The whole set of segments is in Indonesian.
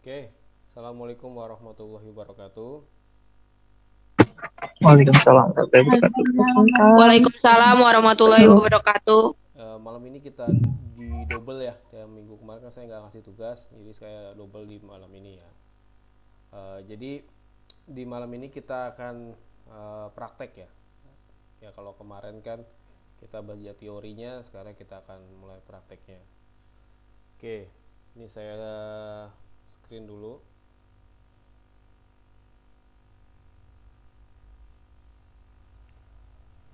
Oke, Assalamualaikum warahmatullahi wabarakatuh. Waalaikumsalam warahmatullahi wabarakatuh. Waalaikumsalam warahmatullahi wabarakatuh. Malam ini kita di double ya. Minggu kemarin kan saya nggak ngasih tugas, jadi saya double di malam ini ya. Jadi di malam ini kita akan praktek ya. Ya kalau kemarin kan kita belajar teorinya, sekarang kita akan mulai prakteknya. Oke, ini saya screen dulu.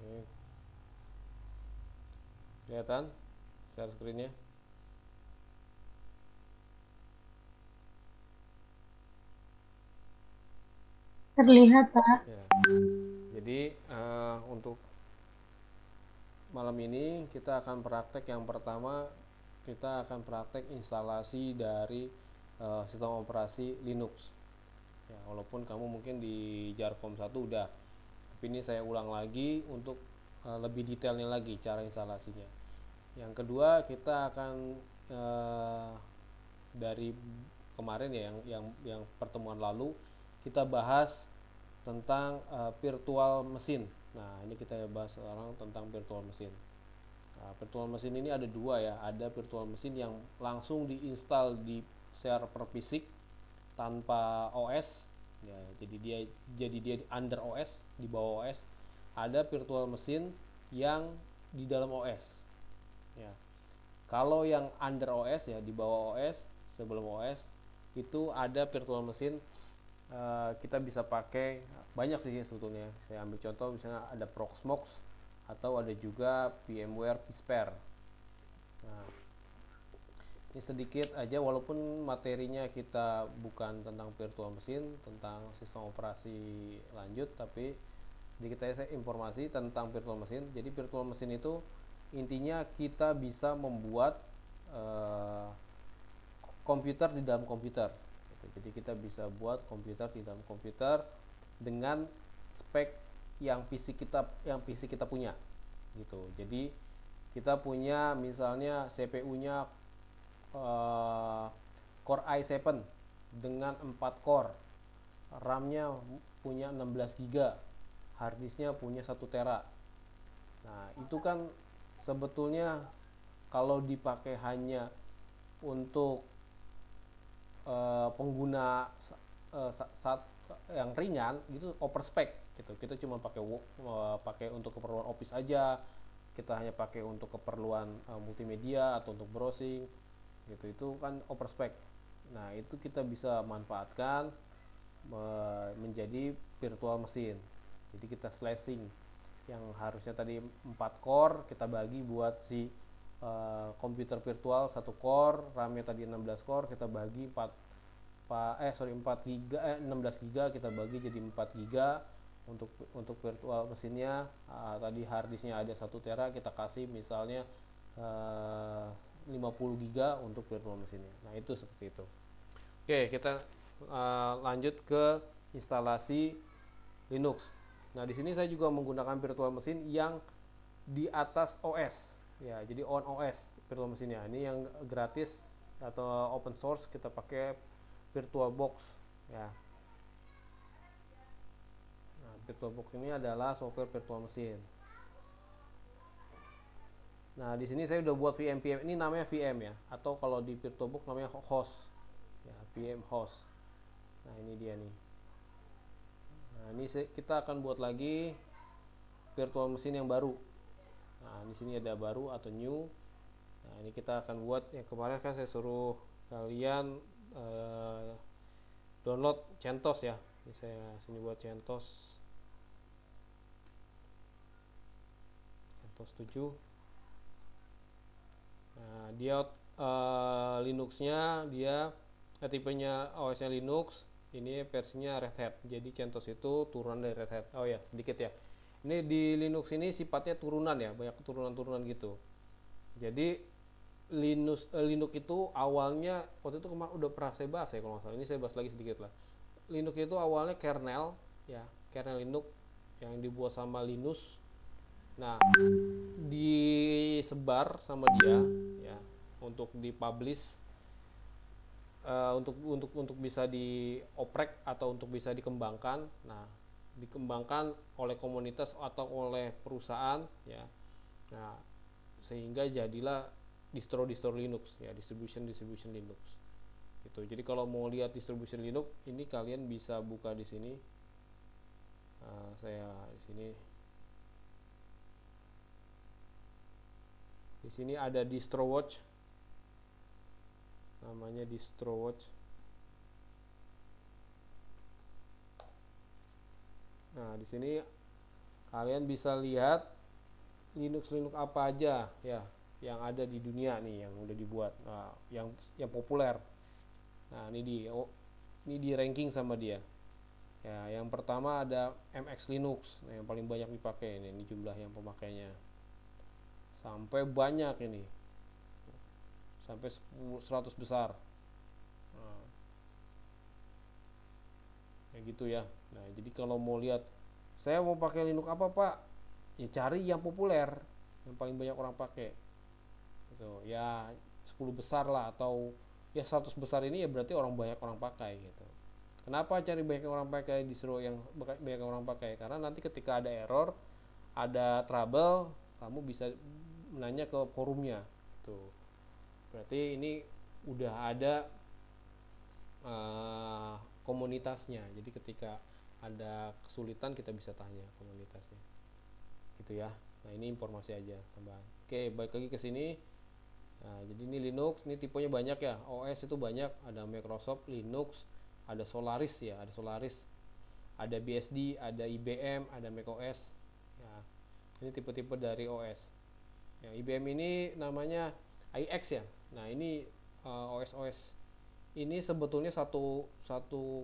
Oke, kelihatan share screennya? Terlihat, Pak. Ya. Jadi untuk malam ini kita akan praktek yang pertama, kita akan praktek instalasi dari sistem operasi Linux. Ya, walaupun kamu mungkin di Jarkom 1 udah, tapi ini saya ulang lagi untuk lebih detailnya lagi cara instalasinya. Yang kedua kita akan dari kemarin ya yang pertemuan lalu kita bahas tentang virtual mesin. Nah, ini kita bahas sekarang tentang virtual mesin. Nah, virtual mesin ini ada dua ya, ada virtual mesin yang langsung diinstal di server fisik tanpa OS, ya, jadi dia under OS, di bawah OS. Ada virtual mesin yang di dalam OS. Ya, kalau yang under OS ya di bawah OS, sebelum OS itu ada virtual mesin. Kita bisa pakai banyak sih sebetulnya. Saya ambil contoh misalnya ada Proxmox atau ada juga VMware vSphere. Nah, ini sedikit aja walaupun materinya kita bukan tentang virtual mesin, tentang sistem operasi lanjut, tapi sedikit aja saya informasi tentang virtual mesin. Jadi virtual mesin itu intinya kita bisa membuat eh, komputer di dalam komputer. Jadi kita bisa buat komputer di dalam komputer dengan spek yang fisik kita punya gitu. Jadi kita punya misalnya CPU-nya Core i7 dengan 4 core, RAM-nya punya 16 GB, harddisknya punya 1 tera. Nah, itu kan sebetulnya kalau dipakai hanya untuk pengguna saat yang ringan gitu overspec gitu, kita cuma pakai untuk keperluan office aja, kita hanya pakai untuk keperluan multimedia atau untuk browsing gitu, itu kan overspec. Nah, itu kita bisa manfaatkan menjadi virtual mesin. Jadi kita slashing yang harusnya tadi 4 core kita bagi buat si komputer virtual 1 core, RAM-nya tadi 16 core kita bagi 4 giga 16 giga kita bagi jadi 4 giga untuk virtual mesinnya. Tadi harddisknya ada 1 tera, kita kasih misalnya 50 giga untuk virtual mesinnya. Nah, itu seperti itu. Oke, kita lanjut ke instalasi Linux. Nah, di sini saya juga menggunakan virtual mesin yang di atas OS. Ya, jadi on OS virtual mesinnya. Ini yang gratis atau open source, kita pakai VirtualBox ya. Nah, VirtualBox ini adalah software virtual mesin. Nah, di sini saya udah buat VM. Ini namanya VM ya, atau kalau di VirtualBox namanya host. Ya, VM host. Nah, ini dia nih. Nah, ini kita akan buat lagi virtual mesin yang baru. Nah, di sini ada baru atau new. Nah, ini kita akan buat yang kemarin kan saya suruh kalian download CentOS ya. Ini saya sini buat CentOS 7. Nah, dia Linuxnya dia tipenya OS-nya Linux, ini versinya Red Hat. Jadi CentOS itu turunan dari Red Hat. Oh ya, sedikit ya. Ini di Linux ini sifatnya turunan ya, banyak turunan-turunan gitu. Jadi Linux itu awalnya waktu itu kemarin udah pernah saya bahas ya kalau nggak salah. Ini saya bahas lagi sedikit lah. Linux itu awalnya kernel ya, kernel Linux yang dibuat sama Linus. Nah, disebar sama dia ya untuk dipublish untuk bisa dioprek atau untuk bisa dikembangkan. Nah, dikembangkan oleh komunitas atau oleh perusahaan ya. Nah, sehingga jadilah distro Linux ya, distribution Linux gitu. Jadi kalau mau lihat distribution Linux ini kalian bisa buka di sini. Saya di sini. Di sini ada DistroWatch. Namanya DistroWatch. Nah, di sini kalian bisa lihat Linux apa aja ya yang ada di dunia nih yang udah dibuat. Nah, yang populer. Nah, ini di ranking sama dia. Ya, yang pertama ada MX Linux, nah, yang paling banyak dipakai ini jumlah yang pemakainya. Sampai banyak ini. Sampai 100 besar. Nah, kayak gitu ya. Nah, jadi kalau mau lihat saya mau pakai Linux apa, Pak? Ya cari yang populer, yang paling banyak orang pakai. Gitu. Ya 10 besar lah atau ya 100 besar ini ya berarti banyak orang pakai gitu. Kenapa cari banyak orang pakai distro yang banyak orang pakai? Karena nanti ketika ada error, ada trouble, kamu bisa menanya ke forumnya. Gitu. Berarti ini udah ada komunitasnya. Jadi ketika ada kesulitan kita bisa tanya komunitasnya. Gitu ya. Nah, ini informasi aja tambahan. Oke, balik lagi ke sini. Nah, jadi ini Linux, ini tipenya banyak ya. OS itu banyak, ada Microsoft, Linux, ada Solaris ya, ada BSD, ada IBM, ada macOS. Ya, ini tipe-tipe dari OS. Yang IBM ini namanya iX ya. Nah, ini OS ini sebetulnya satu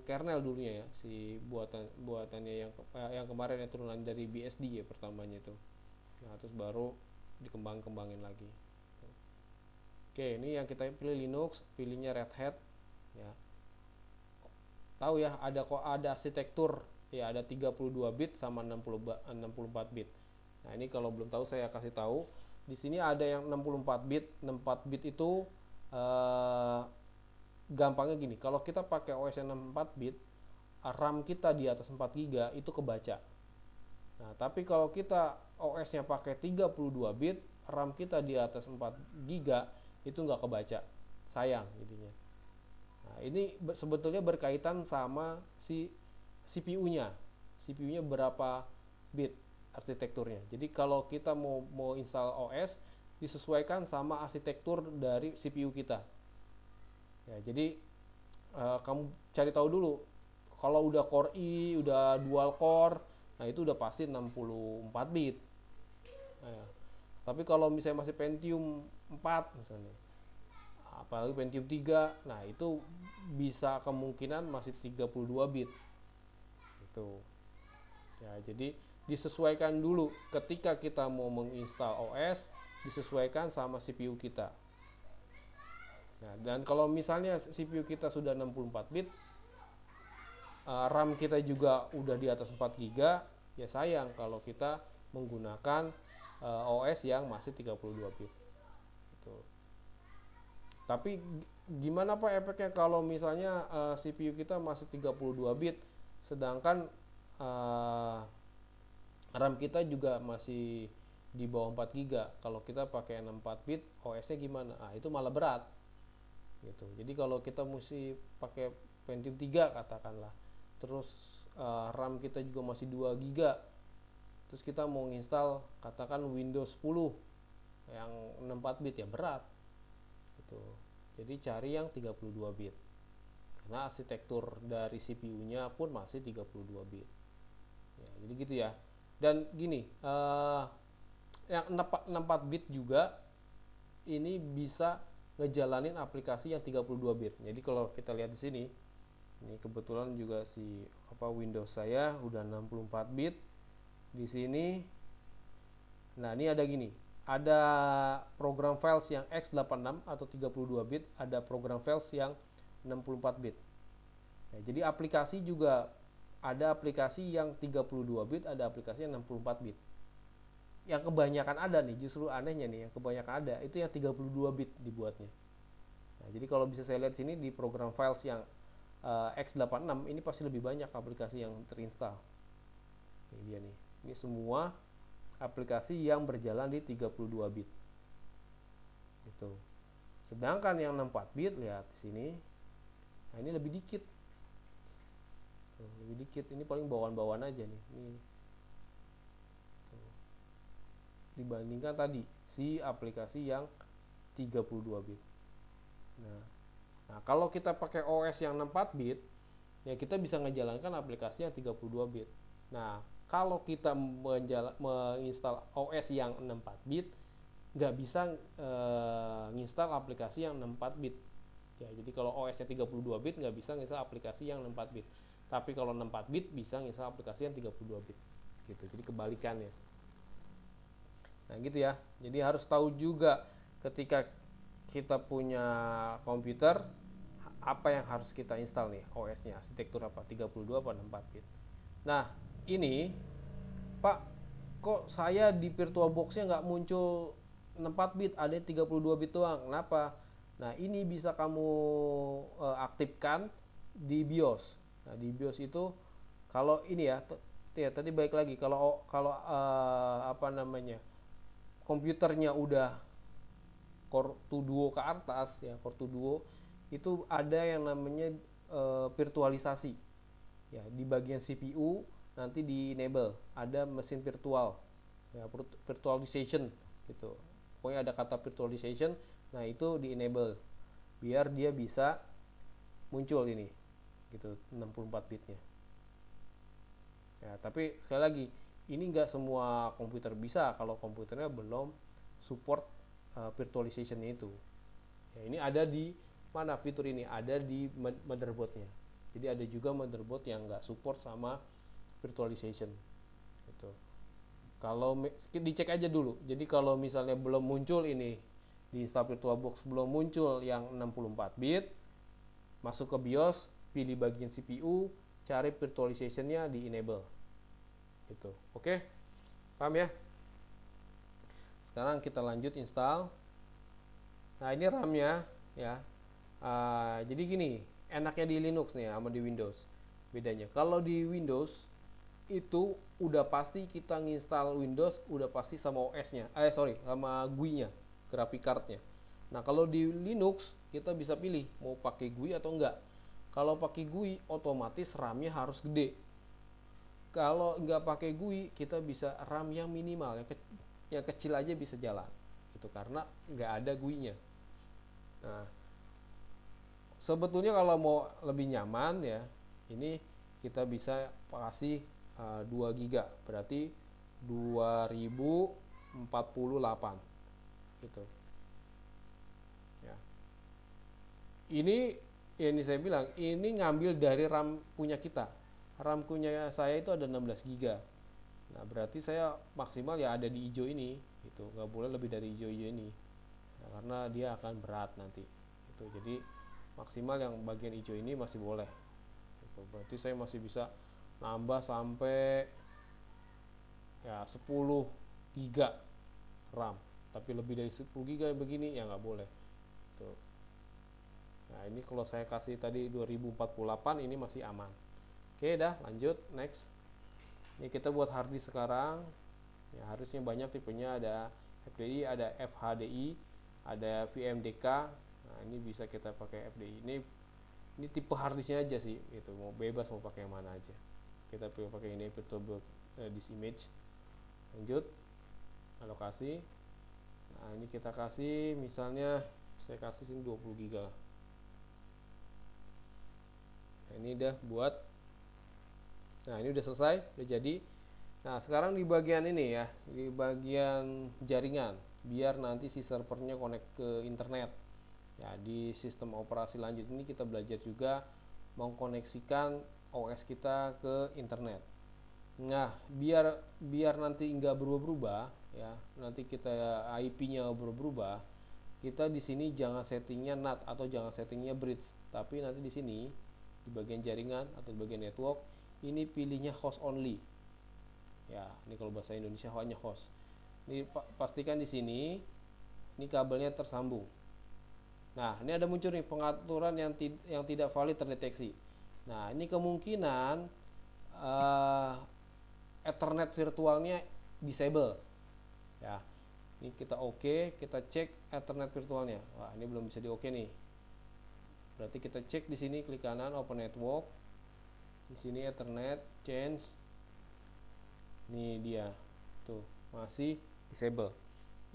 kernel dulunya ya, si buatannya yang kemarin yang turunan dari BSD ya pertamanya itu. Nah, terus baru dikembangin lagi. Oke, ini yang kita pilih Linux, pilihnya Red Hat ya. Tahu ya, ada arsitektur ya, ada 32 bit sama 64 bit. Nah, ini kalau belum tahu saya kasih tahu. Di sini ada yang 64 bit. 64 bit itu gampangnya gini, kalau kita pakai OS yang 64 bit, RAM kita di atas 4 GB itu kebaca. Nah, tapi kalau kita OS-nya pakai 32 bit, RAM kita di atas 4 GB itu nggak kebaca. Sayang jadinya. Nah, ini sebetulnya berkaitan sama si CPU-nya. CPU-nya berapa bit arsitekturnya. Jadi kalau kita mau install OS, disesuaikan sama arsitektur dari CPU kita. Ya, jadi kamu cari tahu dulu. Kalau udah Core i, udah dual core, nah itu udah pasti 64 bit. Nah, ya. Tapi kalau misalnya masih Pentium 4 misalnya, apalagi Pentium 3, nah itu bisa kemungkinan masih 32 bit. Itu. Ya, jadi disesuaikan dulu ketika kita mau menginstal OS, disesuaikan sama CPU kita. Nah, dan kalau misalnya CPU kita sudah 64 bit, RAM kita juga udah di atas 4 GB, ya sayang kalau kita menggunakan OS yang masih 32 bit. Gitu. Tapi gimana Pak efeknya kalau misalnya CPU kita masih 32 bit, sedangkan RAM kita juga masih di bawah 4 GB. Kalau kita pakai 64 bit, OS-nya gimana? Itu malah berat. Gitu. Jadi kalau kita mesti pakai Pentium 3 katakanlah, terus RAM kita juga masih 2 GB, terus kita mau install katakan Windows 10 yang 64 bit, ya berat gitu. Jadi cari yang 32 bit karena arsitektur dari CPU-nya pun masih 32 bit ya, jadi gitu ya. Dan gini, yang 64 bit juga ini bisa ngejalanin aplikasi yang 32 bit. Jadi kalau kita lihat di sini, ini kebetulan juga Windows saya udah 64 bit di sini. Nah, ini ada gini. Ada program files yang x86 atau 32 bit, ada program files yang 64 bit. Ya, jadi aplikasi juga ada aplikasi yang 32 bit, ada aplikasi yang 64 bit. Yang kebanyakan ada nih, justru anehnya nih, yang kebanyakan ada itu yang 32 bit dibuatnya. Nah, jadi kalau bisa saya lihat sini di program files yang x86 ini pasti lebih banyak aplikasi yang terinstall. Ini dia nih. Ini semua aplikasi yang berjalan di 32 bit. Gitu. Sedangkan yang 64 bit, lihat di sini. Nah, ini lebih dikit. Tuh, lebih dikit. Ini paling bawaan-bawaan aja nih. Ini. Tuh. Dibandingkan tadi si aplikasi yang 32 bit. Nah, kalau kita pakai OS yang 64 bit, ya kita bisa menjalankan aplikasi yang 32 bit. Nah, kalau kita menginstal OS yang 64 bit, nggak bisa menginstal aplikasi yang 64 bit. Ya, jadi kalau OS-nya 32 bit nggak bisa menginstal aplikasi yang 64 bit. Tapi kalau 64 bit bisa menginstal aplikasi yang 32 bit. Gitu. Jadi kebalikannya. Nah, gitu ya. Jadi harus tahu juga ketika kita punya komputer apa yang harus kita install nih OS-nya, arsitektur apa, 32 apa 64 bit. Nah, ini Pak, kok saya di VirtualBox-nya nggak muncul 64 bit, ada 32 bit doang. Kenapa? Nah, ini bisa kamu aktifkan di BIOS. Nah, di BIOS itu kalau ini ya, tadi baik lagi kalau apa namanya? Komputernya udah Core 2 Duo ke atas ya, Core 2 Duo itu ada yang namanya virtualisasi. Ya, di bagian CPU nanti di enable ada mesin virtual. Ya, virtualization gitu. Pokoknya ada kata virtualization, nah itu di enable biar dia bisa muncul ini gitu 64 bitnya. Ya, tapi sekali lagi ini enggak semua komputer bisa kalau komputernya belum support virtualization itu. Ya, ini ada di mana fitur ini ada di motherboardnya. Jadi ada juga motherboard yang nggak support sama virtualization. Gitu. Kalau dicek aja dulu. Jadi kalau misalnya belum muncul ini di install VirtualBox belum muncul yang 64 bit, masuk ke BIOS, pilih bagian CPU, cari virtualization-nya di enable. Gitu. Oke? Paham ya? Sekarang kita lanjut install. Nah, ini RAM-nya ya. Jadi gini, enaknya di Linux nih sama di Windows. Bedanya, kalau di Windows itu udah pasti kita nginstal Windows udah pasti sama OS-nya. Sama GUI-nya, graphic card-nya. Nah, kalau di Linux kita bisa pilih mau pakai GUI atau enggak. Kalau pakai GUI otomatis RAM-nya harus gede. Kalau enggak pakai GUI kita bisa RAM yang minimal, yang kecil aja bisa jalan. Gitu karena enggak ada GUI-nya. Nah, sebetulnya kalau mau lebih nyaman ya, ini kita bisa kasih 2 GB, berarti 2048 gitu. Ya. Ini saya bilang ini ngambil dari RAM punya kita. RAM punya saya itu ada 16 GB. Nah, berarti saya maksimal ya ada di hijau ini gitu. Nggak boleh lebih dari hijau-hijau ini. Nah, karena dia akan berat nanti. Gitu. Jadi maksimal yang bagian hijau ini masih boleh gitu. Berarti saya masih bisa nambah sampai ya 10 GB RAM, tapi lebih dari 10 GB begini ya nggak boleh tuh. Nah, ini kalau saya kasih tadi 2048 ini masih aman. Oke, dah lanjut next. Ini kita buat hard disk sekarang ya, harusnya banyak tipenya, ada FDI, ada FHDI, ada VMDK. Nah, ini bisa kita pakai FDI. Ini tipe harddisknya aja sih, itu mau bebas mau pakai yang mana aja. Kita pakai ini VirtualBox disk image. Lanjut alokasi. Nah, ini kita kasih misalnya saya kasih sini 20 GB. Nah, ini udah buat. Nah, ini udah selesai, udah jadi. Nah, sekarang di bagian ini ya, di bagian jaringan, biar nanti si servernya connect ke internet. Ya, di sistem operasi lanjut ini kita belajar juga mengkoneksikan OS kita ke internet. Nah, biar nanti nggak berubah-ubah ya, nanti kita IP-nya berubah-ubah, kita di sini jangan settingnya NAT atau jangan settingnya bridge, tapi nanti di sini di bagian jaringan atau di bagian network ini pilihnya host only. Ya, ini kalau bahasa Indonesia hanya host. Ini pastikan di sini ini kabelnya tersambung. Nah, ini ada muncul nih pengaturan yang tidak valid terdeteksi. Nah, ini kemungkinan Ethernet virtualnya disable. Ya, ini kita oke, kita cek Ethernet virtualnya. Wah, ini belum bisa di oke nih. Berarti kita cek di sini, klik kanan Open Network. Di sini Ethernet change. Ini dia. Tuh, masih disable.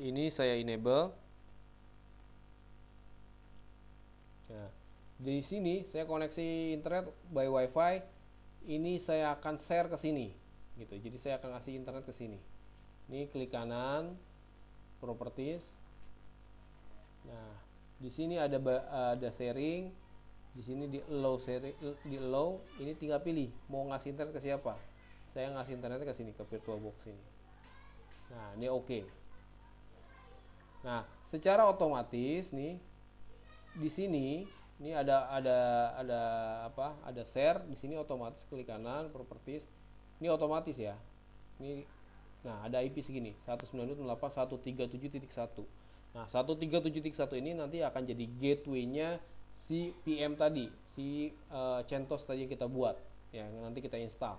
Ini saya enable. Nah, di sini saya koneksi internet by WiFi. Ini saya akan share ke sini, gitu. Jadi saya akan kasih internet ke sini. Ini klik kanan, properties. Nah, di sini ada sharing. Di sini di allow, ini tinggal pilih mau ngasih internet ke siapa. Saya ngasih internet ke sini, ke VirtualBox ini. Nah, ini oke. Nah, secara otomatis nih di sini ini ada share di sini, otomatis klik kanan properties. Ini otomatis ya. Ini nah ada IP segini 192.168.137.1. Nah, 137.1 ini nanti akan jadi gateway-nya si PM tadi, si CentOS tadi yang kita buat ya, nanti kita install.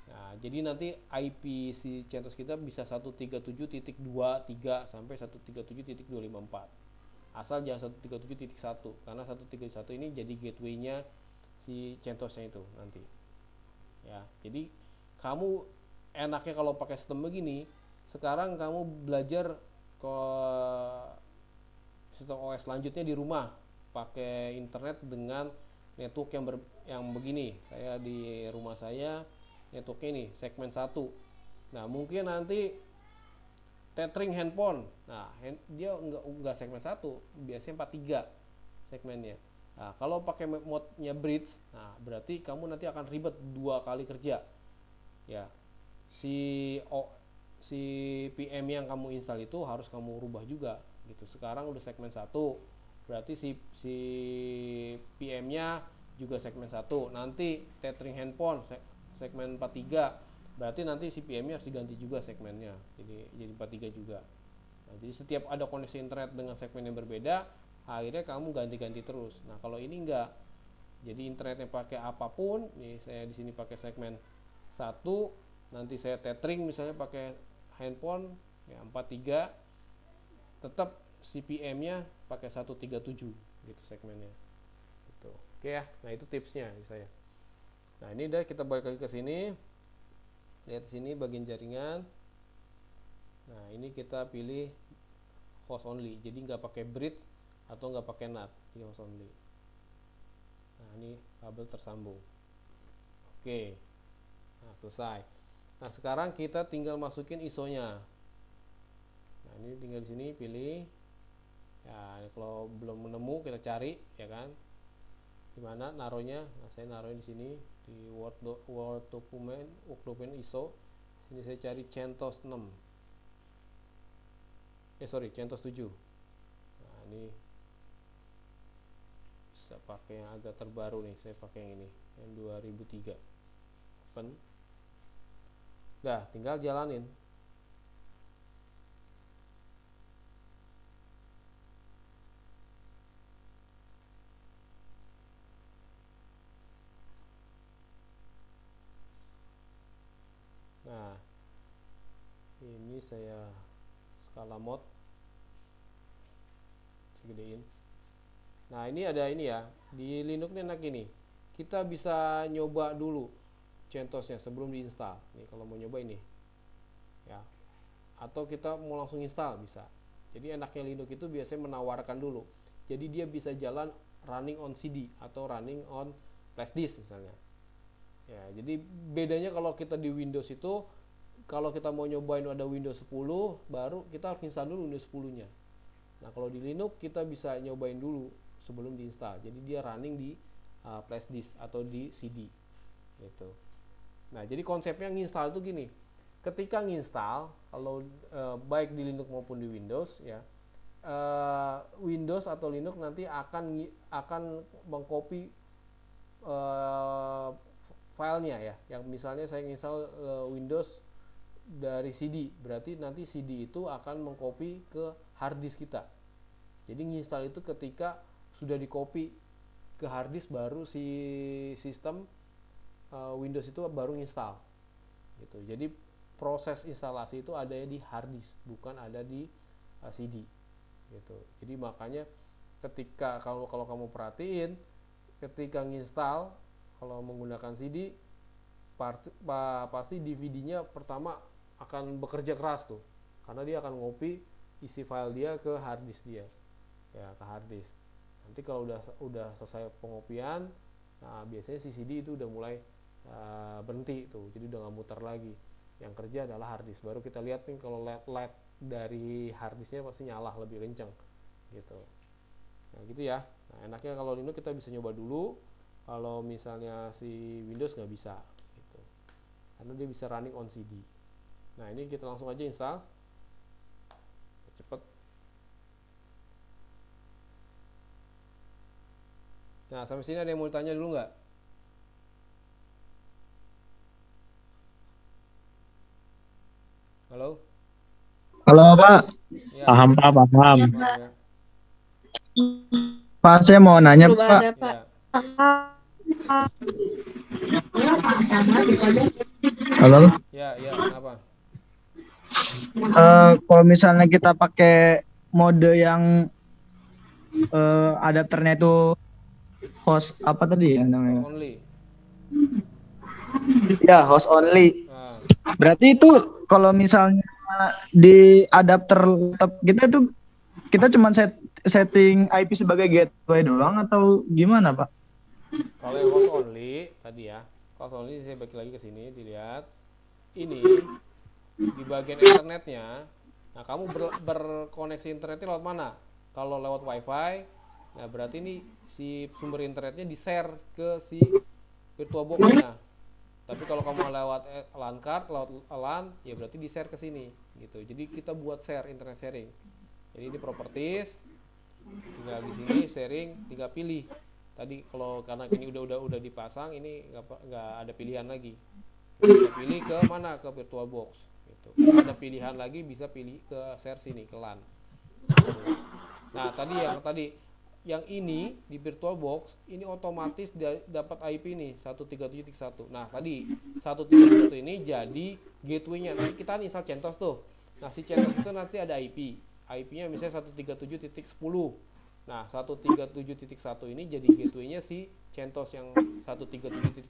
Nah, jadi nanti IP si CentOS kita bisa 137.23 sampai 137.254. Asal jangan 137.1, karena 137.1 ini jadi gateway-nya si CentOS-nya itu nanti. Ya, jadi kamu enaknya kalau pakai sistem begini, sekarang kamu belajar ke sistem OS selanjutnya di rumah pakai internet dengan network yang begini. Saya di rumah saya networknya ini segmen 1. Nah, mungkin nanti tethering handphone. Nah, dia enggak segmen 1, biasanya 43 segmennya. Nah, kalau pakai mode-nya bridge, nah berarti kamu nanti akan ribet 2 kali kerja. Ya. Si PM yang kamu install itu harus kamu rubah juga gitu. Sekarang udah segmen 1. Berarti si PM-nya juga segmen 1. Nanti tethering handphone segmen 43. Berarti nanti si PM-nya harus diganti juga segmennya, jadi 43 juga. Nah, jadi setiap ada koneksi internet dengan segmen yang berbeda, akhirnya kamu ganti-ganti terus. Nah, kalau ini enggak, jadi internetnya pakai apapun. Nih saya di sini pakai segmen 1, nanti saya tethering misalnya pakai handphone ya 43, tetap si PM-nya pakai 137 gitu segmennya. Gitu. Oke ya. Nah, itu tipsnya saya. Nah, ini udah, kita balik lagi ke sini. Lihat sini bagian jaringan. Nah, ini kita pilih host only, jadi nggak pakai bridge atau nggak pakai NAT, jadi host only. Nah, ini kabel tersambung. Oke, nah selesai. Nah, sekarang kita tinggal masukin ISO-nya. Nah, ini tinggal di sini pilih. Ya, kalau belum menemu kita cari, ya kan? Gimana naruhnya? Nah, saya naruhnya di sini di Word document ISO. Ini saya cari CentOS 6. CentOS 7. Nah, ini bisa pakai yang agak terbaru nih. Saya pakai yang ini, yang 2003. Open. Dah, tinggal jalanin. Nah, ini saya skala mode, saya gedein. Nah, ini ada ini ya, di Linux ini enak ini, kita bisa nyoba dulu CentOS-nya sebelum diinstal. Nih, kalau mau nyoba ini ya, atau kita mau langsung install bisa. Jadi enaknya Linux itu biasanya menawarkan dulu, jadi dia bisa jalan running on CD atau running on flash disk misalnya. Ya, jadi bedanya kalau kita di Windows itu, kalau kita mau nyobain ada Windows 10, baru kita harus install dulu Windows 10-nya. Nah, kalau di Linux kita bisa nyobain dulu sebelum diinstal. Jadi dia running di flash disk atau di CD. Gitu. Nah, jadi konsepnya nginstal itu gini. Ketika nginstal, kalau baik di Linux maupun di Windows ya, Windows atau Linux nanti akan mengcopy filenya ya, yang misalnya saya install Windows dari CD, berarti nanti CD itu akan mengcopy ke hard disk kita. Jadi nginstal itu ketika sudah di copy ke hard disk baru si sistem Windows itu baru install gitu. Jadi proses instalasi itu ada di hard disk, bukan ada di CD gitu. Jadi makanya ketika kalau kamu perhatiin ketika nginstal kalau menggunakan CD pasti DVD-nya pertama akan bekerja keras tuh, karena dia akan ngopi isi file dia ke hard disk dia, ya ke hard disk. Nanti kalau udah selesai pengopian, nah biasanya si CD itu udah mulai berhenti tuh, jadi udah nggak muter lagi. Yang kerja adalah hard disk. Baru kita lihat nih kalau LED dari hard disknya pasti nyala lebih kenceng gitu. Nah gitu ya. Nah enaknya kalau Linux kita bisa nyoba dulu, kalau misalnya si Windows nggak bisa gitu, karena dia bisa running on CD. Nah ini kita langsung aja install, cepet. Nah sampai sini ada yang mau ditanya dulu nggak? Halo? Halo Pak, Ya, Paham Pak, paham. Iya, paham Pak. ya? Pak saya mau nanya Belum Pak. ada, Pak. Ya, Halo, ya, kenapa? kalau misalnya kita pakai mode yang adapternya itu host apa tadi ya Host namanya? only. Ya host only. Nah, Berarti itu kalau misalnya di adapter laptop kita itu kita cuma setting IP sebagai gateway doang atau gimana Pak? kalau yang host only tadi ya, host only saya balik lagi ke sini, dilihat. Ini di bagian internetnya. Nah, kamu berkoneksi internetnya lewat mana? Kalau lewat WiFi, nah berarti ini si sumber internetnya di-share ke si VirtualBox-nya. Tapi kalau kamu lewat LAN card, lewat LAN, ya berarti di-share ke sini gitu. Jadi kita buat share, internet sharing. Jadi di properties, tinggal di sini sharing, tinggal pilih. Tadi kalau karena ini udah dipasang, ini nggak ada pilihan lagi. Kita pilih ke mana, ke VirtualBox gitu. Kalau ada pilihan lagi bisa pilih ke share sini, ke LAN gitu. Nah yang ini di VirtualBox ini otomatis dapat IP nih 137.1. Nah tadi 137 ini jadi gateway-nya. Nanti kita install CentOS tuh. Nah si CentOS itu nanti ada IP-nya misalnya 137.10. Nah 137.1 ini jadi gateway-nya si CentOS yang 137.10.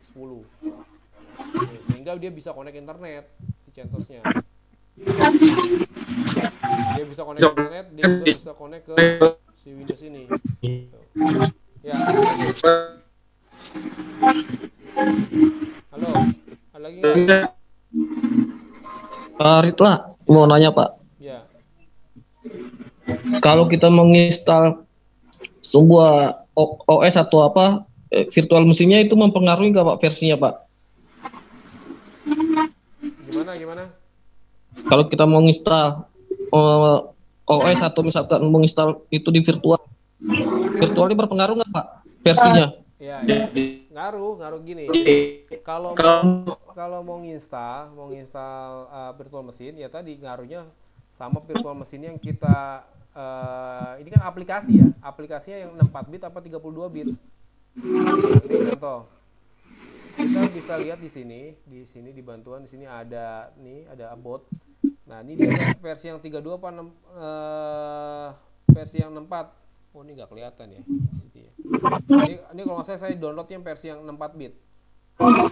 Sehingga dia bisa connect internet si CentOS-nya. Dia bisa connect internet, dia juga bisa connect ke si Windows ini. Tuh. Ya, ada lagi. Halo, ada lagi nggak? Pak Ritla, mau nanya Pak, Ya, kalau kita menginstal sebuah OS atau apa virtual mesinnya itu mempengaruhi nggak Pak versinya Pak? gimana? Kalau kita menginstal OS atau misalkan menginstal itu di virtualnya berpengaruh nggak Pak versinya? Ya, ngaruh gini. Kalau mau nginstal virtual mesin, ya tadi ngaruhnya sama virtual mesin yang kita ini kan aplikasi ya. Aplikasinya yang 64 bit apa 32 bit. Gitu. Ini contoh. Kita bisa lihat di sini di bantuan di sini ada about. Nah, ini dia ada versi yang 32 apa versi yang 64. Oh, ini nggak kelihatan ya di situ ya. Ini kalau nggak salah saya download yang versi yang 64 bit.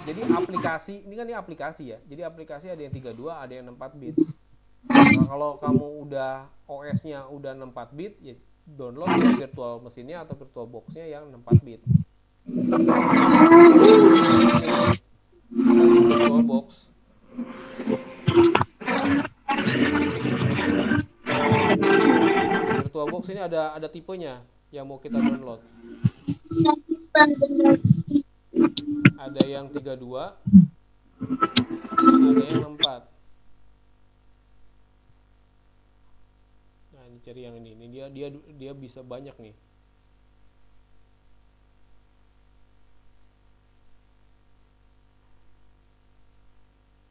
Jadi aplikasi, ini kan ini aplikasi ya. Jadi aplikasi ada yang 32, ada yang 64 bit. Nah, kalau kamu udah OS-nya udah 64 bit, ya download yang virtual mesinnya atau virtual box-nya yang 64 bit. Kalau di sini kita di virtual box, virtual box ini ada tipenya yang mau kita download. Ada yang 32, ada yang 64. Nah, ini cari yang ini. Ini dia bisa banyak nih.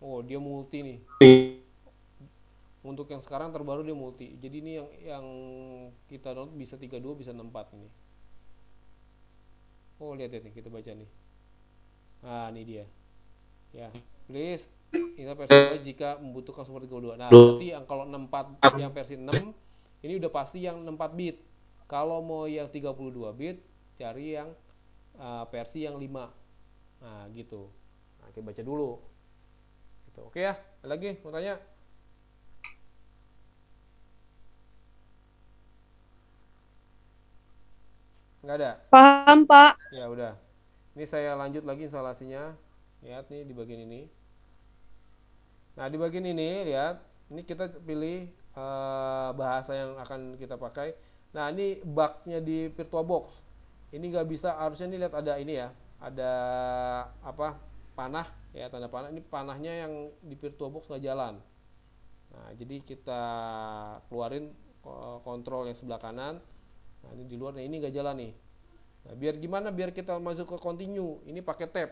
Oh, dia multi nih. Untuk yang sekarang terbaru dia multi. Jadi ini yang kita download bisa 32 bisa 64 ini. Oh, lihat nih, kita baca nih. Nah, ini dia. Ya, please install versi 2 jika membutuhkan support 32. Nah, berarti yang kalau 64 yang versi 6 ini udah pasti yang 64 bit. Kalau mau yang 32 bit, cari yang versi yang 5. Nah, gitu. Nah, kita baca dulu. Gitu. Oke ya, ada lagi mau tanya? Nggak ada? Paham, Pak. Ya udah. Ini saya lanjut lagi instalasinya. Lihat nih di bagian ini. Nah, di bagian ini lihat, ini kita pilih bahasa yang akan kita pakai. Nah, ini bugnya di VirtualBox. Ini nggak bisa, harusnya nih lihat ada ini ya, ada apa, panah ya, tanda panah. Ini panahnya yang di VirtualBox nggak jalan. Nah, jadi kita keluarin kontrol yang sebelah kanan. Nah, ini di luar, nah ini nggak jalan nih. Nah, biar gimana? Biar kita masuk ke continue, ini pakai tab.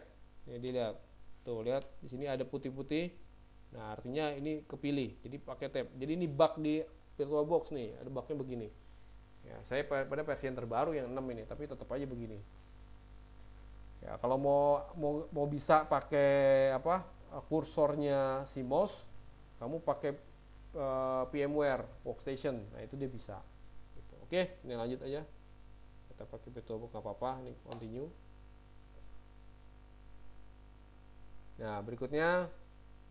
Ya, dilihat. Tuh, lihat di sini ada putih-putih. Nah, artinya ini kepilih. Jadi pakai tab. Jadi ini bug di VirtualBox nih, ada bugnya begini. Ya, saya pada versi yang terbaru yang 6 ini, tapi tetap aja begini. Ya, kalau mau bisa pakai apa? Kursornya si mouse, kamu pakai VMware Workstation. Nah, itu dia bisa. Gitu. Oke, ini lanjut aja. Kita pakai VirtualBox nggak apa-apa, ini continue. Nah, berikutnya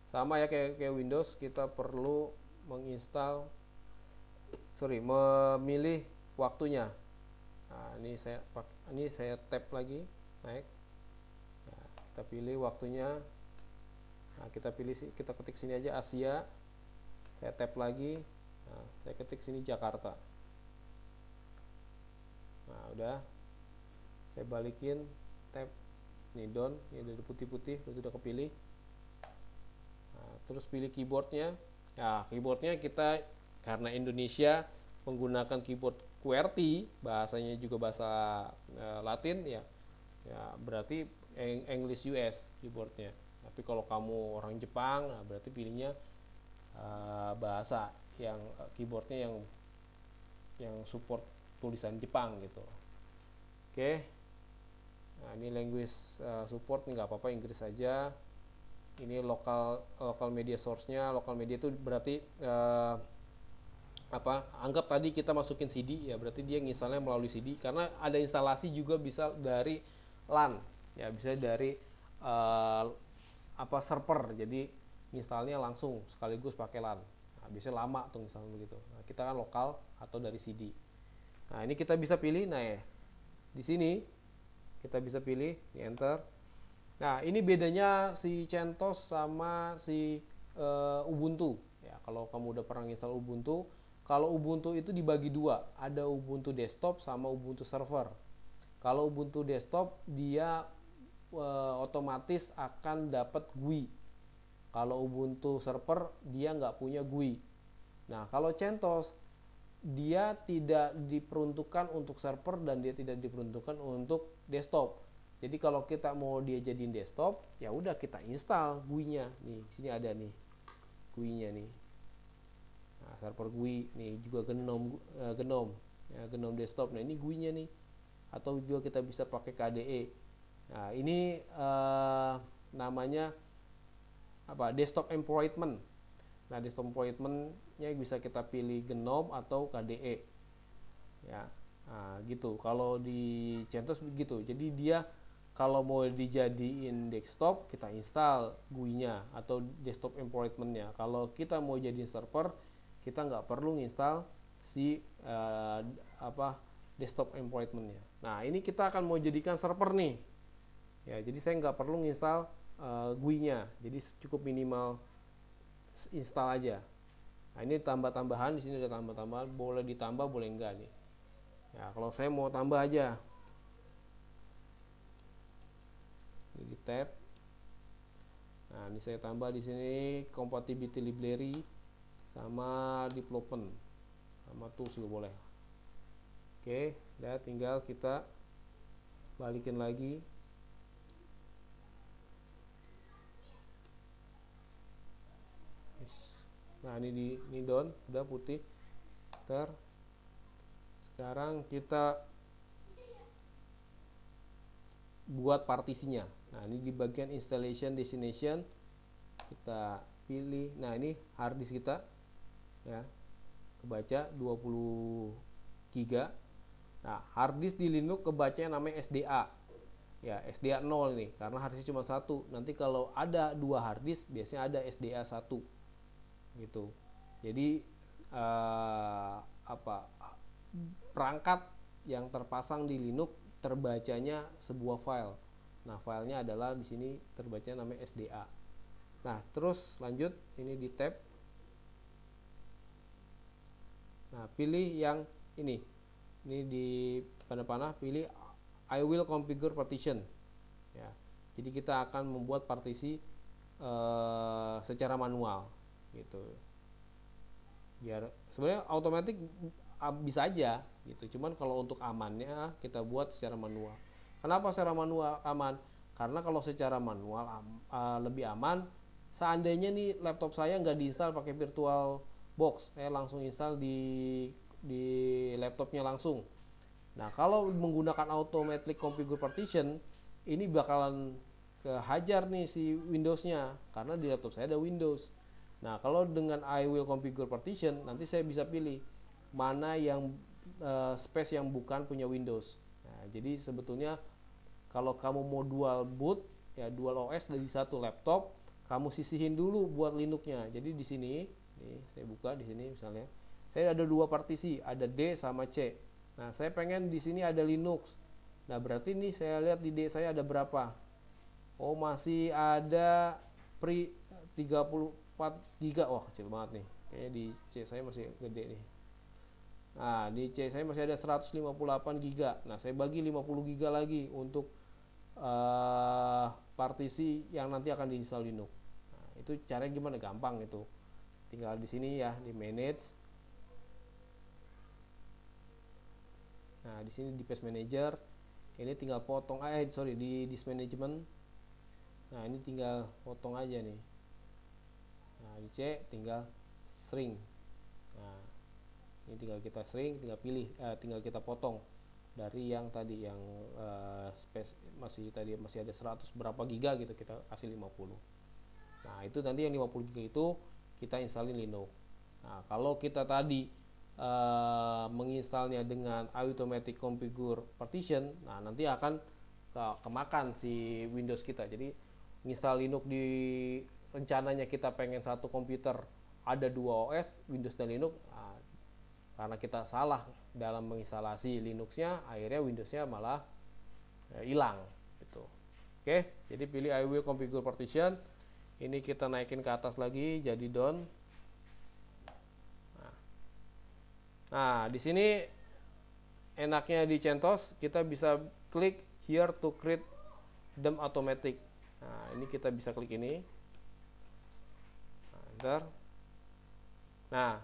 sama ya kayak Windows, kita perlu memilih waktunya. Nah, ini saya tap lagi, naik. Nah, kita pilih waktunya. Nah, kita ketik sini aja Asia. Saya tap lagi. Nah, saya ketik sini Jakarta. Nah, udah. Saya balikin, tap ini down, ini udah putih-putih, itu udah kepilih. Nah, terus pilih keyboardnya. Ya, keyboardnya kita karena Indonesia menggunakan keyboard QWERTY, bahasanya juga bahasa Latin ya. Ya, berarti English US keyboardnya. Tapi kalau kamu orang Jepang, nah berarti pilihnya bahasa yang keyboardnya yang support tulisan Jepang gitu. Oke. Nah, ini language support nggak apa-apa, Inggris saja. Ini local media source-nya. Local media itu berarti anggap tadi kita masukin CD ya, berarti dia nginstalnya melalui CD, karena ada instalasi juga bisa dari LAN ya, bisa dari server, jadi instalnya langsung sekaligus pakai LAN. Nah, biasanya lama tuh misalnya begitu. Nah, kita kan lokal atau dari CD. Nah, ini kita bisa pilih. Nah, ya di sini kita bisa pilih, di enter. Nah, ini bedanya si CentOS sama si Ubuntu ya. Kalau kamu udah pernah install Ubuntu, kalau Ubuntu itu dibagi dua, ada Ubuntu desktop sama Ubuntu server. Kalau Ubuntu desktop dia otomatis akan dapat GUI. Kalau Ubuntu server dia nggak punya GUI. Nah, kalau CentOS dia tidak diperuntukkan untuk server dan dia tidak diperuntukkan untuk desktop. Jadi kalau kita mau dia jadiin desktop, ya udah kita install GUI-nya. Nih, sini ada nih GUI-nya nih. Nah, server GUI nih juga Gnome ya, Gnome desktop. Nah, ini GUI-nya nih. Atau juga kita bisa pakai KDE. Nah, ini namanya desktop environment. Nah, desktop environment-nya bisa kita pilih Gnome atau KDE. Ya. Nah, gitu. Kalau di CentOS begitu. Jadi dia kalau mau dijadiin desktop, kita install GUI-nya atau desktop environment-nya. Kalau kita mau jadiin server, kita nggak perlu install si desktop environment-nya. Nah, ini kita akan mau jadikan server nih. Ya, jadi saya nggak perlu install GUI-nya. Jadi cukup minimal install aja. Nah, ini tambah-tambahan, di sini ada tambah-tambahan, boleh ditambah, boleh enggak nih. Ya, kalau saya mau tambah aja. Ini di tab. Nah, ini saya tambah di sini compatibility library sama development sama tools juga boleh. Oke, ya tinggal kita balikin lagi. Nah, ini down, udah putih. Sekarang kita buat partisinya. Nah, ini di bagian installation destination kita pilih. Nah, ini hard disk kita ya, kebaca 20 giga. Nah, hard disk di Linux kebacanya namanya SDA. Ya, SDA 0 ini karena hard disk cuma satu. Nanti kalau ada dua hard disk biasanya ada SDA 1 gitu. Jadi perangkat yang terpasang di Linux terbacanya sebuah file. Nah, filenya adalah di sini terbaca namanya SDA. Nah, terus lanjut ini di tab. Nah, pilih yang ini di panah pilih I will configure partition ya. Jadi kita akan membuat partisi secara manual gitu. Biar sebenarnya otomatis bisa aja gitu. Cuman kalau untuk amannya kita buat secara manual. Kenapa secara manual aman? Karena kalau secara manual lebih aman. Seandainya nih laptop saya nggak diinstal pakai virtual box, saya langsung install di laptopnya langsung. Nah, kalau menggunakan automatic configure partition, ini bakalan kehajar nih si Windowsnya karena di laptop saya ada Windows. Nah, kalau dengan I will configure partition, nanti saya bisa pilih mana yang space yang bukan punya Windows. Nah, jadi sebetulnya kalau kamu mau dual boot, ya dual OS dari satu laptop, kamu sisihin dulu buat Linux-nya. Jadi di sini, nih saya buka di sini misalnya, saya ada dua partisi, ada D sama C. Nah, saya pengen di sini ada Linux. Nah, berarti nih saya lihat di D saya ada berapa? Oh, masih ada free 34 giga. Wah, kecil banget nih. Kayaknya di C saya masih gede nih. Nah, di C saya masih ada 158 giga. Nah, saya bagi 50 giga lagi untuk partisi yang nanti akan diinstal Linux. Nah, itu caranya gimana? Gampang itu. Tinggal di sini ya, di manage. Nah, di sini di page manager. Ini tinggal potong di disk management. Nah, ini tinggal potong aja nih. Nah, di C tinggal shrink. Nah, ini tinggal kita shrink, tinggal pilih, tinggal kita potong dari yang tadi yang space masih ada 100 berapa giga gitu, kita kasih 50. Nah, itu nanti yang 50 giga itu kita installin Linux. Nah, kalau kita tadi menginstalnya dengan automatic configure partition, nah nanti akan kemakan si Windows kita. Jadi install Linux di rencananya kita pengen satu komputer ada dua OS, Windows dan Linux. Nah, karena kita salah dalam menginstalasi Linux-nya, akhirnya Windows-nya malah hilang gitu. Oke, jadi pilih I will configure partition. Ini kita naikin ke atas lagi jadi down. Nah, di sini enaknya di CentOS kita bisa klik here to create them automatic. Nah, ini kita bisa klik ini. Nah, enter. Nah,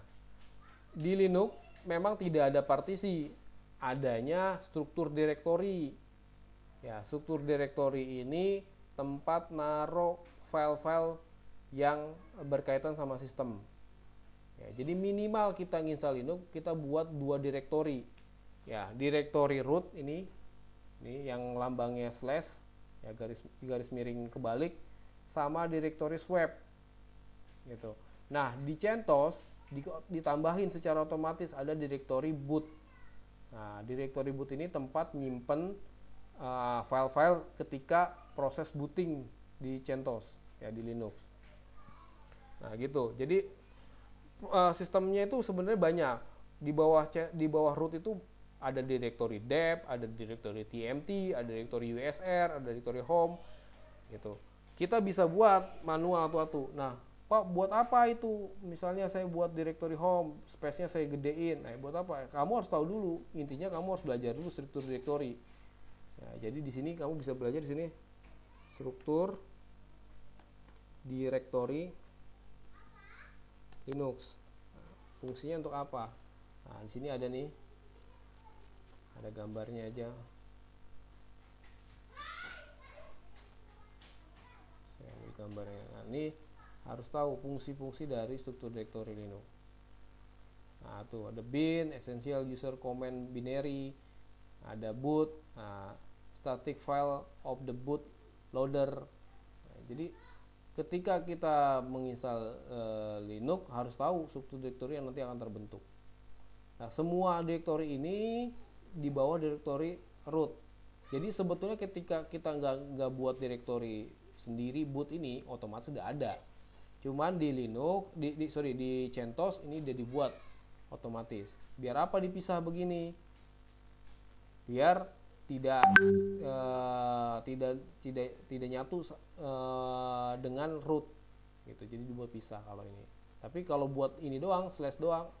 di Linux memang tidak ada partisi, adanya struktur direktori. Ya, struktur direktori ini tempat naruh file-file yang berkaitan sama sistem. Ya, jadi minimal kita nginstal Linux, kita buat dua direktori. Ya, direktori root ini yang lambangnya slash, ya garis miring kebalik, sama direktori swap. Gitu. Nah, di CentOS ditambahin secara otomatis ada direktori boot. Nah, direktori boot ini tempat nyimpen file-file ketika proses booting di CentOS, ya di Linux. Nah, gitu. Jadi sistemnya itu sebenarnya banyak. Di bawah root itu ada direktori dep, ada direktori tmt, ada direktori usr, ada direktori home gitu. Kita bisa buat manual satu-satu. Nah, Pak, buat apa itu? Misalnya saya buat direktori home, space-nya saya gedein. Nah, buat apa? Kamu harus tahu dulu. Intinya kamu harus belajar dulu struktur direktori. Nah, jadi di sini kamu bisa belajar di sini struktur direktori Linux. Nah, fungsinya untuk apa? Nah, di sini ada nih, ada gambarnya aja. Saya ambil gambarnya. Nah, ini harus tahu fungsi-fungsi dari struktur directory Linux. Nah, tuh ada bin, essential user command binary, ada boot, static file of the boot loader. Nah, jadi ketika kita menginstal Linux harus tahu struktur directory yang nanti akan terbentuk. Nah, semua directory ini di bawah directory root. Jadi sebetulnya ketika kita nggak buat directory sendiri boot ini otomatis sudah ada. Cuman di Linux, di CentOS ini udah dibuat otomatis. Biar apa dipisah begini? Biar tidak nyatu dengan root gitu. Jadi dibuat pisah kalau ini. Tapi kalau buat ini doang, slash doang,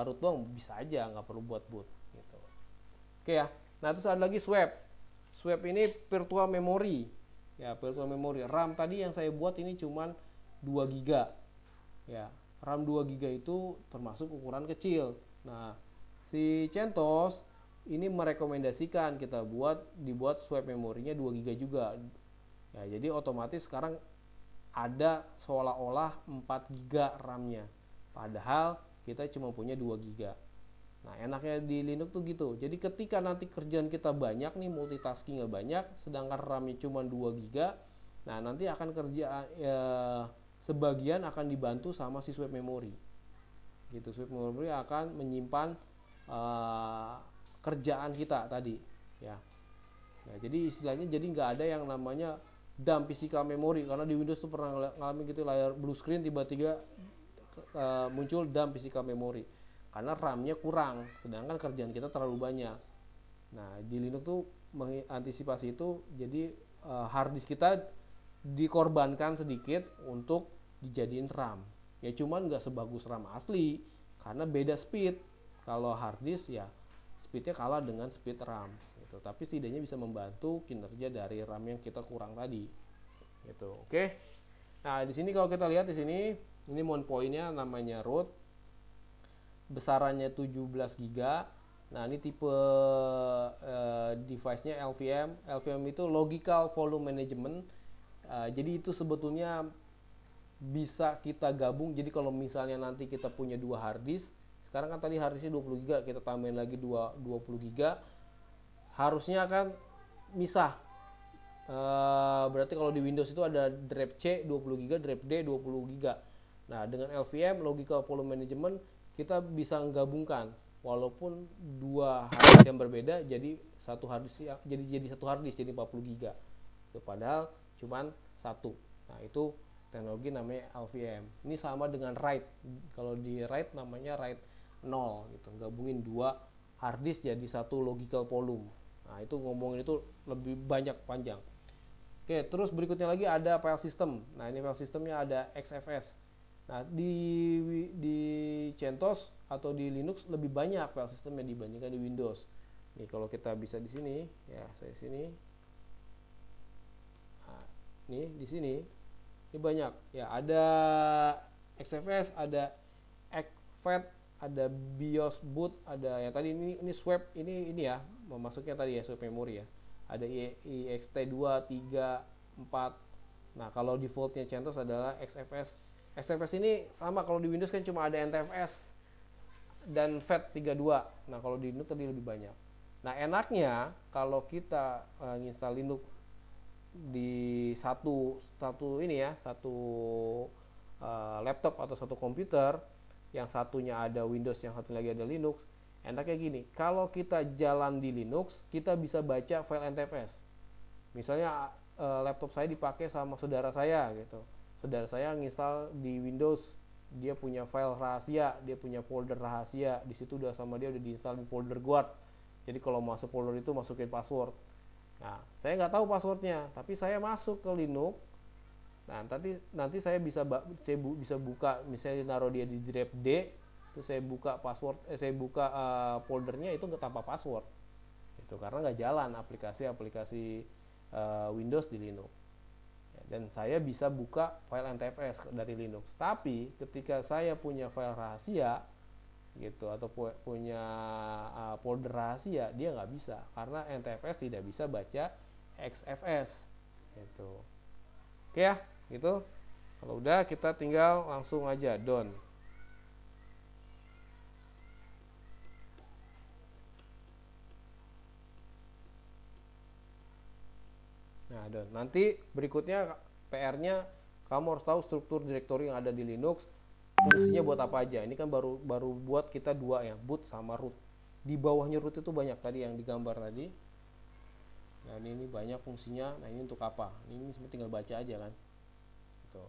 root doang bisa aja, nggak perlu buat boot gitu. Oke ya. Nah, terus ada lagi swap. Swap ini virtual memory. Ya, virtual memory. RAM tadi yang saya buat ini cuman 2 GB. Ya, RAM 2 GB itu termasuk ukuran kecil. Nah, si CentOS ini merekomendasikan kita dibuat swap memorinya 2 GB juga. Ya, jadi otomatis sekarang ada seolah-olah 4 GB RAM-nya. Padahal kita cuma punya 2 GB. Nah, enaknya di Linux tuh gitu. Jadi ketika nanti kerjaan kita banyak nih, multitaskingnya banyak, sedangkan RAM-nya cuma 2 GB, nah nanti akan sebagian akan dibantu sama si swap memory. Gitu, swap memory akan menyimpan kerjaan kita tadi, ya. Nah, jadi istilahnya nggak ada yang namanya dump physical memory, karena di Windows tuh pernah ngalamin gitu, layar blue screen tiba-tiba muncul dump physical memory karena RAM-nya kurang, sedangkan kerjaan kita terlalu banyak. Nah, di Linux tuh mengantisipasi itu, jadi hard disk kita dikorbankan sedikit untuk dijadiin RAM. Ya cuman nggak sebagus RAM asli, karena beda speed. Kalau hard disk ya speednya kalah dengan speed RAM gitu. Tapi setidaknya bisa membantu kinerja dari RAM yang kita kurang tadi gitu. Oke. Nah, di sini kalau kita lihat di sini, ini mount point-nya namanya root, besarannya 17 GB. Nah, ini tipe device-nya LVM. LVM itu Logical Volume Management. Jadi itu sebetulnya bisa kita gabung. Jadi kalau misalnya nanti kita punya 2 hard disk, sekarang kan tadi hard disknya 20 GB, kita tambahin lagi 20 GB, harusnya kan misah. Berarti kalau di Windows itu ada drive C 20 GB, drive D 20 GB. Nah, dengan LVM Logical Volume Management kita bisa menggabungkan, walaupun 2 hard disk yang berbeda jadi satu hard disk, jadi satu hard disk, jadi 40 GB. Itu padahal cuman satu. Nah, itu teknologi namanya LVM. Ini sama dengan RAID. Kalau di RAID namanya RAID 0 gitu. Gabungin 2 hard disk jadi satu logical volume. Nah, itu ngomongin itu lebih banyak panjang. Oke, terus berikutnya lagi ada file system. Nah, ini file systemnya ada XFS. Nah, di CentOS atau di Linux lebih banyak file systemnya dibandingkan di Windows. Nih, kalau kita bisa di sini, ya saya sini. Nah, nih di sini, ini banyak. Ya, ada XFS, ada XFAT, ada BIOS boot, ada ya tadi ini swap, ini ya, masuknya tadi ya swap memory ya. Ada ext2, 3, 4. Nah, kalau defaultnya CentOS adalah XFS. XFS ini sama, kalau di Windows kan cuma ada NTFS dan FAT32. Nah, kalau di Linux tadi lebih banyak. Nah, enaknya kalau kita nginstal Linux di satu laptop atau satu komputer, yang satunya ada Windows, yang satu lagi ada Linux. Enaknya gini, kalau kita jalan di Linux, kita bisa baca file NTFS. Misalnya laptop saya dipakai sama saudara saya gitu. Saudara saya nginstal di Windows, dia punya file rahasia, dia punya folder rahasia, di situ udah sama dia udah diinstal di folder guard. Jadi kalau masuk folder itu masukin password. Nah, saya nggak tahu passwordnya, tapi saya masuk ke Linux. Nah, nanti saya bisa buka, misalnya naruh dia di drive D, terus saya buka foldernya itu nggak tanpa password. Itu karena nggak jalan aplikasi Windows di Linux. Dan saya bisa buka file NTFS dari Linux. Tapi ketika saya punya file rahasia gitu, atau punya folder rahasia, dia nggak bisa, karena NTFS tidak bisa baca XFS gitu. Oke ya, gitu. Kalau udah, kita tinggal langsung aja done. Nah, done. Nanti berikutnya PR-nya kamu harus tahu struktur direktori yang ada di Linux, fungsinya buat apa aja. Ini kan baru buat kita dua ya, boot sama root. Di bawahnya root itu banyak tadi yang digambar tadi. Nah, ini banyak fungsinya. Nah, ini untuk apa? Ini sebenarnya tinggal baca aja kan. Gitu.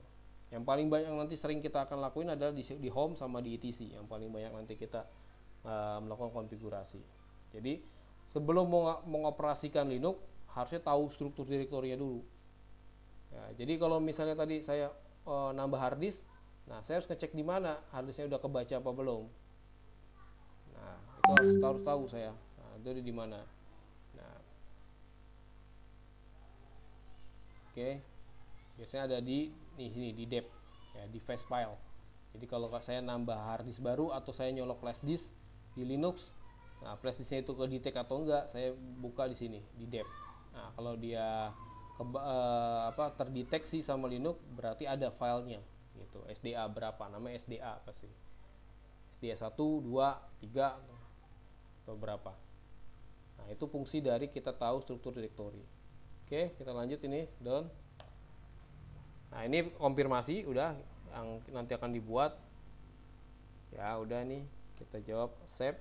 Yang paling banyak nanti sering kita akan lakuin adalah di home sama di etc. Yang paling banyak nanti kita melakukan konfigurasi. Jadi sebelum mengoperasikan Linux harusnya tahu struktur direktorinya dulu. Ya, jadi kalau misalnya tadi saya nambah harddisk, nah saya harus ngecek di mana harddisknya udah kebaca apa belum. Nah itu harus tahu saya. Nah, itu di mana. Nah, oke, biasanya ada di sini di dep, ya di flash file. Jadi kalau saya nambah harddisk baru atau saya nyolok flash disk di Linux, nah flash disknya itu ke detect atau enggak, saya buka di sini di dep. Nah kalau dia terdeteksi sama Linux berarti ada filenya gitu, SDA berapa, namanya SDA pasti SDA 1, 2, 3 atau berapa. Nah itu fungsi dari kita tahu struktur directory. Oke, kita lanjut ini done. Nah ini konfirmasi udah yang nanti akan dibuat ya, udah nih kita jawab save.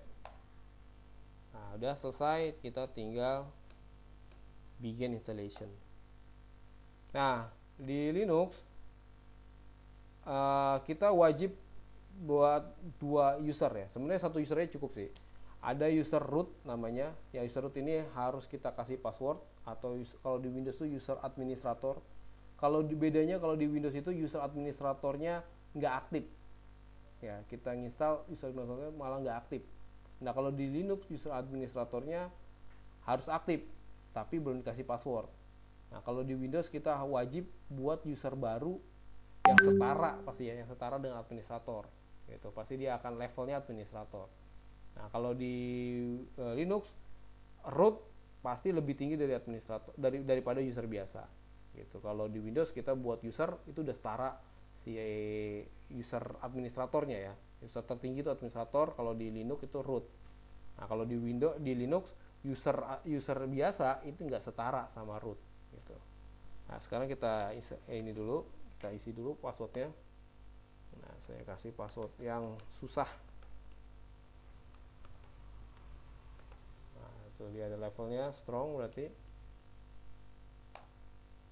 Nah udah selesai, kita tinggal begin installation. Nah di Linux kita wajib buat dua user ya. Sebenarnya satu usernya cukup sih. Ada user root namanya. Ya user root ini harus kita kasih password, atau kalau di Windows itu user administrator. Kalau bedanya kalau di Windows itu user administratornya nggak aktif. Ya kita install user administratornya malah nggak aktif. Nah kalau di Linux user administratornya harus aktif, tapi belum dikasih password. Nah kalau di Windows kita wajib buat user baru yang setara pasti ya, yang setara dengan administrator. Gitu. Pasti dia akan levelnya administrator. Nah kalau di Linux root pasti lebih tinggi dari administrator daripada user biasa. Gitu. Kalau di Windows kita buat user itu udah setara si user administratornya ya. User tertinggi itu administrator, kalau di Linux itu root. Nah kalau di Linux user biasa itu nggak setara sama root gitu. Nah sekarang kita isi dulu passwordnya. Nah saya kasih password yang susah. Nah itu dia ada levelnya strong berarti.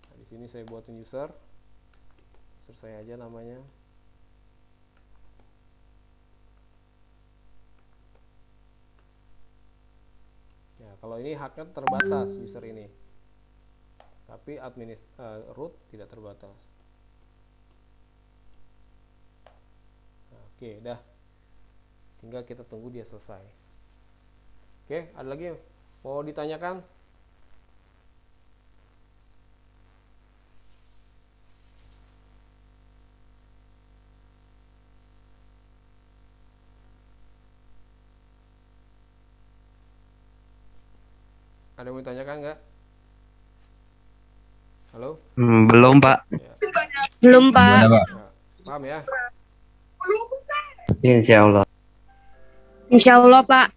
Nah, di sini saya buatin user saya aja namanya. Ya, kalau ini haknya terbatas user ini, tapi root tidak terbatas. Nah, oke, dah. Tinggal kita tunggu dia selesai. Oke, ada lagi mau ditanyakan? Ada yang mau ditanyakan nggak? Halo? Belum, Pak. Ya. Belum, Pak. Pak. Ya, paham ya? Insya Allah. Insya Allah, Pak.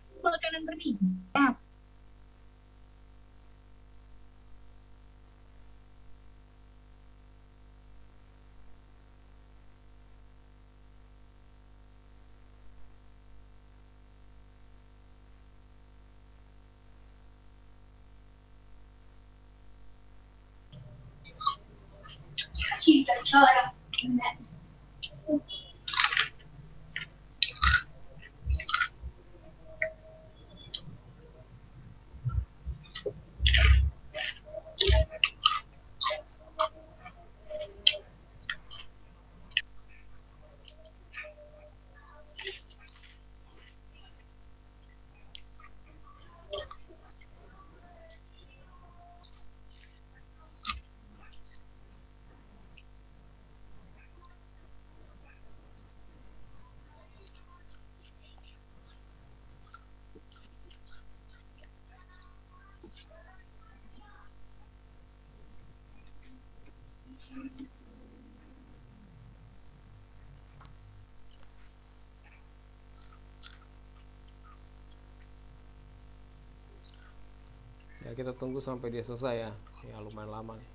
kita tunggu sampai dia selesai ya. Ya lumayan lama nih.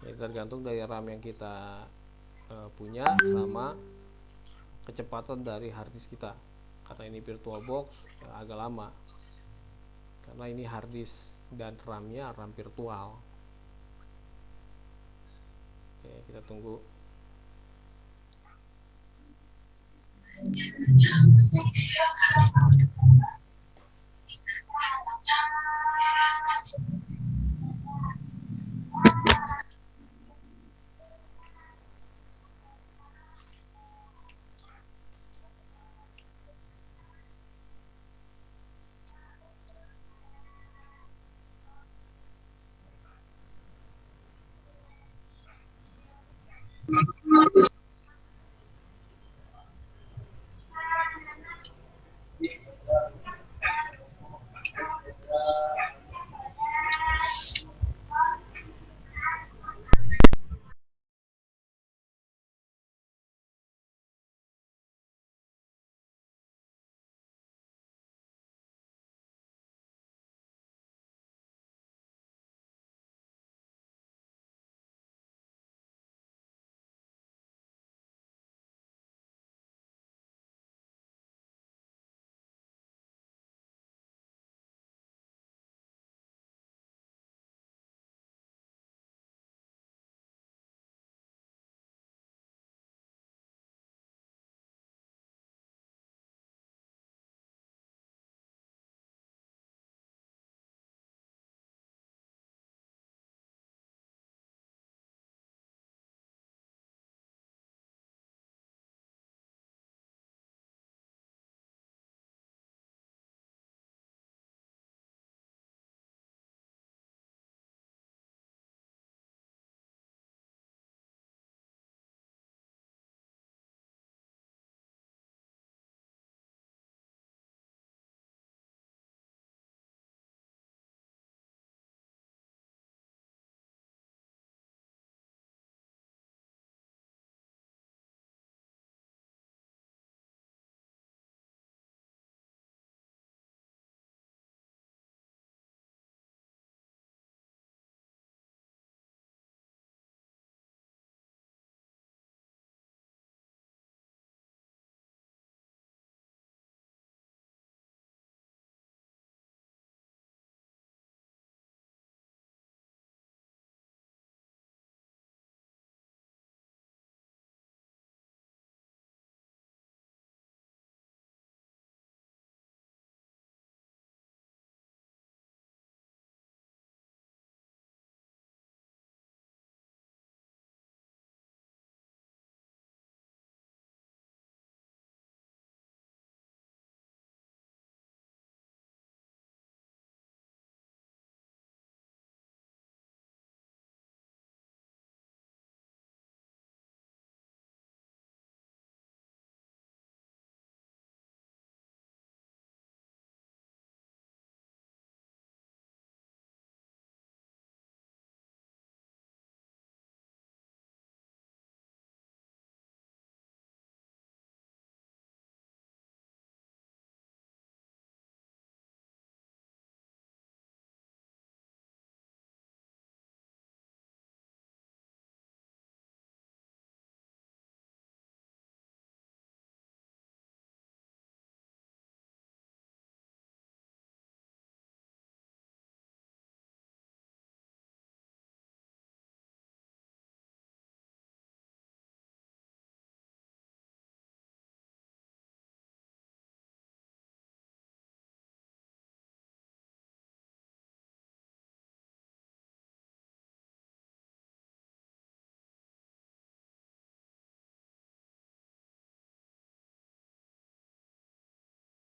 Ini tergantung dari RAM yang kita punya sama kecepatan dari harddisk kita. Karena ini VirtualBox ya agak lama. Karena ini harddisk dan RAM-nya RAM virtual. Oke, kita tunggu.